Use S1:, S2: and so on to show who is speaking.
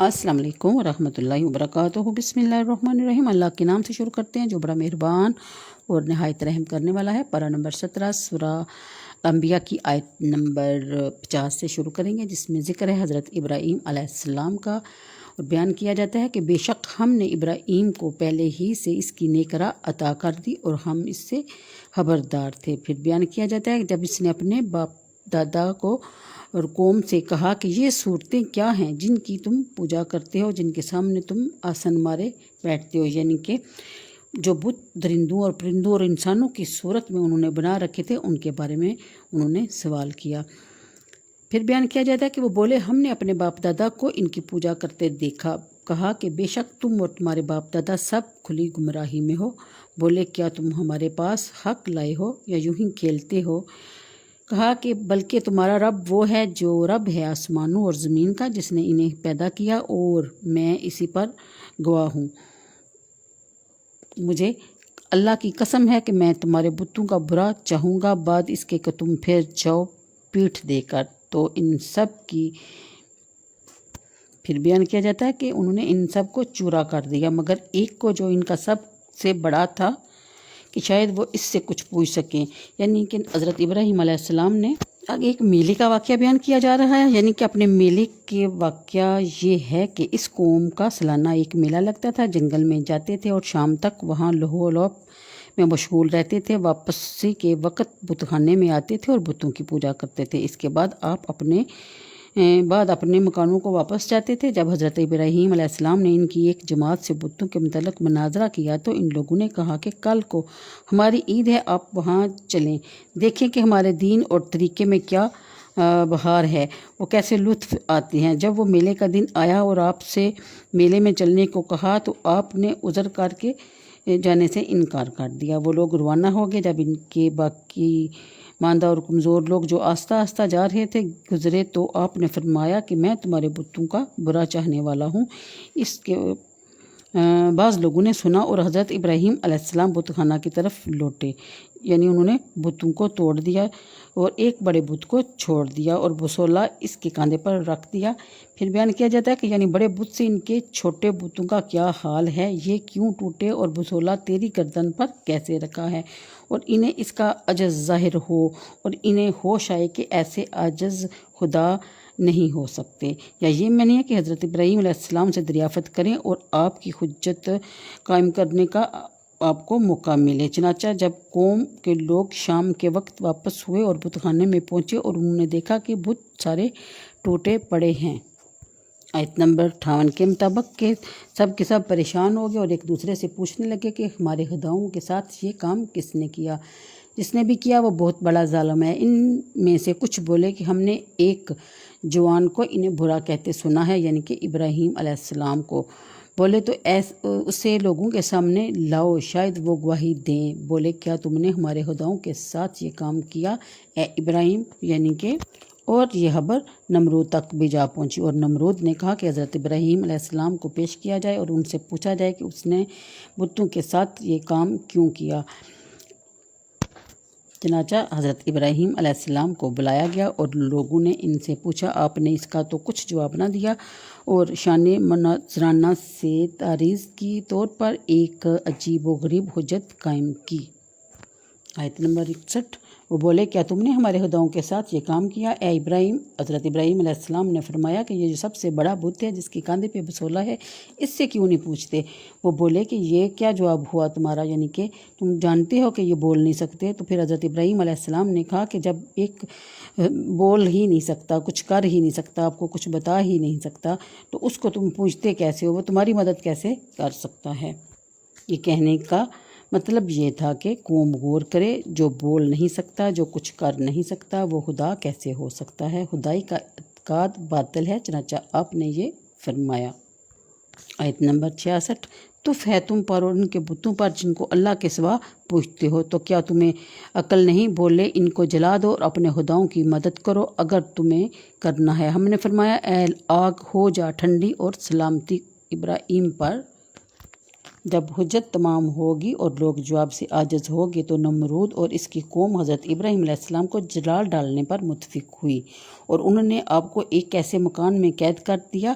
S1: السلام علیکم ورحمۃ اللہ وبرکاتہ۔ بسم اللہ الرحمن الرحیم۔ اللہ کے نام سے شروع کرتے ہیں جو بڑا مہربان اور نہایت رحم کرنے والا ہے۔ پارہ نمبر 17 سورہ انبیاء کی آیت نمبر 50 سے شروع کریں گے، جس میں ذکر ہے حضرت ابراہیم علیہ السلام کا، اور بیان کیا جاتا ہے کہ بے شک ہم نے ابراہیم کو پہلے ہی سے اس کی نیک راہ عطا کر دی اور ہم اس سے خبردار تھے۔ پھر بیان کیا جاتا ہے کہ جب اس نے اپنے باپ دادا کو اور قوم سے کہا کہ یہ صورتیں کیا ہیں جن کی تم پوجا کرتے ہو، جن کے سامنے تم آسن مارے بیٹھتے ہو، یعنی کہ جو بت درندوں اور پرندوں اور انسانوں کی صورت میں انہوں نے بنا رکھے تھے، ان کے بارے میں انہوں نے سوال کیا۔ پھر بیان کیا جاتا ہے کہ وہ بولے ہم نے اپنے باپ دادا کو ان کی پوجا کرتے دیکھا، کہا کہ بے شک تم اور تمہارے باپ دادا سب کھلی گمراہی میں ہو۔ بولے کیا تم ہمارے پاس حق لائے ہو یا یوں ہی کھیلتے ہو؟ کہا کہ بلکہ تمہارا رب وہ ہے جو رب ہے آسمانوں اور زمین کا، جس نے انہیں پیدا کیا، اور میں اسی پر گواہ ہوں۔ مجھے اللہ کی قسم ہے کہ میں تمہارے بتوں کا برا چاہوں گا بعد اس کے کہ تم پھر جاؤ پیٹھ دے کر۔ تو ان سب کی پھر بیان کیا جاتا ہے کہ انہوں نے ان سب کو چورا کر دیا، مگر ایک کو جو ان کا سب سے بڑا تھا کہ شاید وہ اس سے کچھ پوچھ سکیں، یعنی کہ حضرت ابراہیم علیہ السلام نے آگے ایک میلے کا واقعہ بیان کیا جا رہا ہے، یعنی کہ اپنے میلے کے واقعہ یہ ہے کہ اس قوم کا سالانہ ایک میلہ لگتا تھا، جنگل میں جاتے تھے اور شام تک وہاں لہو و لعب میں مشغول رہتے تھے، واپسی کے وقت بت خانے میں آتے تھے اور بتوں کی پوجا کرتے تھے۔ اس کے بعد آپ اپنے مکانوں کو واپس جاتے تھے۔ جب حضرت ابراہیم علیہ السلام نے ان کی ایک جماعت سے بتوں کے متعلق مناظرہ کیا تو ان لوگوں نے کہا کہ کل کو ہماری عید ہے، آپ وہاں چلیں، دیکھیں کہ ہمارے دین اور طریقے میں کیا بہار ہے، وہ کیسے لطف آتے ہیں۔ جب وہ میلے کا دن آیا اور آپ سے میلے میں چلنے کو کہا تو آپ نے عذر کر کے جانے سے انکار کر دیا۔ وہ لوگ روانہ ہو گئے۔ جب ان کے باقی ماندہ اور کمزور لوگ جو آہستہ آہستہ جا رہے تھے گزرے تو آپ نے فرمایا کہ میں تمہارے بتوں کا برا چاہنے والا ہوں۔ اس کے بعض لوگوں نے سنا اور حضرت ابراہیم علیہ السلام بت خانہ کی طرف لوٹے، یعنی انہوں نے بتوں کو توڑ دیا اور ایک بڑے بت کو چھوڑ دیا اور بسولہ اس کے کاندھے پر رکھ دیا۔ پھر بیان کیا جاتا ہے کہ یعنی بڑے بت سے ان کے چھوٹے بتوں کا کیا حال ہے، یہ کیوں ٹوٹے اور بسولہ تیری گردن پر کیسے رکھا ہے، اور انہیں اس کا عجز ظاہر ہو اور انہیں ہوش آئے کہ ایسے عاجز خدا نہیں ہو سکتے، یا یہ معنی ہے کہ حضرت ابراہیم علیہ السلام سے دریافت کریں اور آپ کی حجت قائم کرنے کا آپ کو موقع ملے۔ چنانچہ جب قوم کے لوگ شام کے وقت واپس ہوئے اور بت خانے میں پہنچے اور انہوں نے دیکھا کہ بت سارے ٹوٹے پڑے ہیں، آیت نمبر 58 کے مطابق کہ سب پریشان ہو گئے اور ایک دوسرے سے پوچھنے لگے کہ ہمارے خداؤں کے ساتھ یہ کام کس نے کیا؟ جس نے بھی کیا وہ بہت بڑا ظالم ہے۔ ان میں سے کچھ بولے کہ ہم نے ایک جوان کو انہیں برا کہتے سنا ہے، یعنی کہ ابراہیم علیہ السلام کو۔ بولے تو اسے لوگوں کے سامنے لاؤ، شاید وہ گواہی دیں۔ بولے کیا تم نے ہمارے خداؤں کے ساتھ یہ کام کیا اے ابراہیم؟ یعنی کہ اور یہ خبر نمرود تک بھی جا پہنچی، اور نمرود نے کہا کہ حضرت ابراہیم علیہ السلام کو پیش کیا جائے اور ان سے پوچھا جائے کہ اس نے بتوں کے ساتھ یہ کام کیوں کیا۔ چنانچہ حضرت ابراہیم علیہ السلام کو بلایا گیا اور لوگوں نے ان سے پوچھا، آپ نے اس کا تو کچھ جواب نہ دیا اور شان مناظرانہ سے تعریض کی طور پر ایک عجیب و غریب حجت قائم کی۔ آیت نمبر 61 وہ بولے کیا تم نے ہمارے خداؤں کے ساتھ یہ کام کیا اے ابراہیم؟ حضرت ابراہیم علیہ السلام نے فرمایا کہ یہ جو سب سے بڑا بت ہے جس کے کاندھے پہ بسولہ ہے، اس سے کیوں نہیں پوچھتے؟ وہ بولے کہ یہ کیا جواب ہوا تمہارا، یعنی کہ تم جانتے ہو کہ یہ بول نہیں سکتے؟ تو پھر حضرت ابراہیم علیہ السلام نے کہا کہ جب ایک بول ہی نہیں سکتا، کچھ کر ہی نہیں سکتا، آپ کو کچھ بتا ہی نہیں سکتا، تو اس کو تم پوچھتے کیسے ہو؟ وہ تمہاری مدد کیسے کر سکتا ہے؟ یہ کہنے کا مطلب یہ تھا کہ قوم غور کرے، جو بول نہیں سکتا، جو کچھ کر نہیں سکتا، وہ خدا کیسے ہو سکتا ہے؟ خدائی کا اعتقاد باطل ہے، چنانچہ آپ نے یہ فرمایا۔ آیت نمبر 66 تف ہے تم پر اور ان کے بتوں پر جن کو اللہ کے سوا پوچھتے ہو، تو کیا تمہیں عقل نہیں؟ بولے ان کو جلا دو اور اپنے خداؤں کی مدد کرو اگر تمہیں کرنا ہے۔ ہم نے فرمایا اے آگ ہو جا ٹھنڈی اور سلامتی ابراہیم پر۔ جب حجت تمام ہوگی اور لوگ جواب سے عاجز ہوگے تو نمرود اور اس کی قوم حضرت ابراہیم علیہ السلام کو جلا ڈالنے پر متفق ہوئی، اور انہوں نے آپ کو ایک ایسے مکان میں قید کر دیا